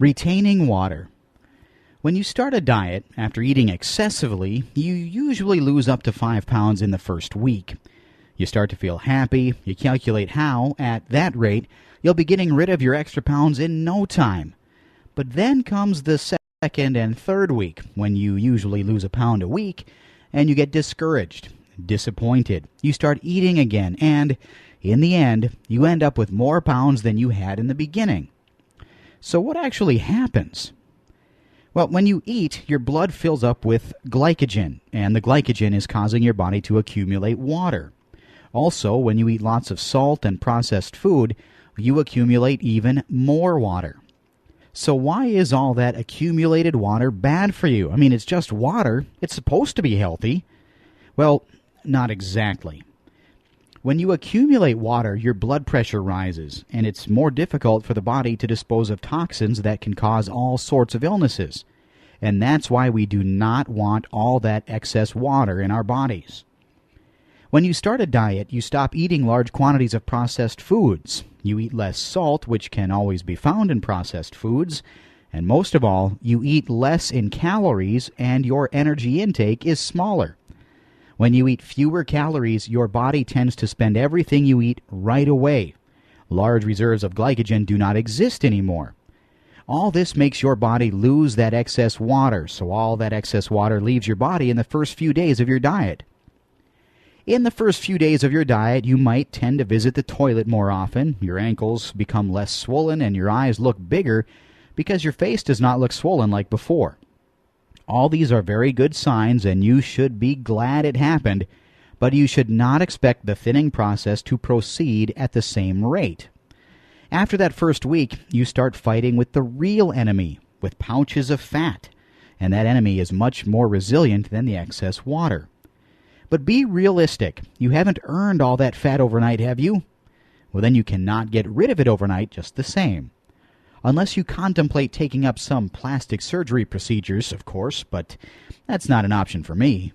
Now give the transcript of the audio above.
Retaining water. When you start a diet after eating excessively, you usually lose up to 5 pounds in the first week. You start to feel happy. You calculate how, at that rate, you'll be getting rid of your extra pounds in no time. But then comes the second and third week, when you usually lose a pound a week, and you get discouraged, disappointed. You start eating again, and in the end, you end up with more pounds than you had in the beginning. So what actually happens? Well, when you eat, your blood fills up with glycogen, and the glycogen is causing your body to accumulate water. Also, when you eat lots of salt and processed food, you accumulate even more water. So why is all that accumulated water bad for you? I mean, it's just water. It's supposed to be healthy. Well, not exactly. When you accumulate water, your blood pressure rises, and it's more difficult for the body to dispose of toxins that can cause all sorts of illnesses. And that's why we do not want all that excess water in our bodies. When you start a diet, you stop eating large quantities of processed foods. You eat less salt, which can always be found in processed foods. And most of all, you eat less in calories, and your energy intake is smaller. When you eat fewer calories, your body tends to spend everything you eat right away. Large reserves of glycogen do not exist anymore. All this makes your body lose that excess water, so all that excess water leaves your body in the first few days of your diet. In the first few days of your diet, you might tend to visit the toilet more often, your ankles become less swollen, and your eyes look bigger because your face does not look swollen like before. All these are very good signs, and you should be glad it happened, but you should not expect the thinning process to proceed at the same rate. After that first week, you start fighting with the real enemy, with pouches of fat, and that enemy is much more resilient than the excess water. But be realistic. You haven't earned all that fat overnight, have you? Well, then you cannot get rid of it overnight just the same. Unless you contemplate taking up some plastic surgery procedures, of course, but that's not an option for me.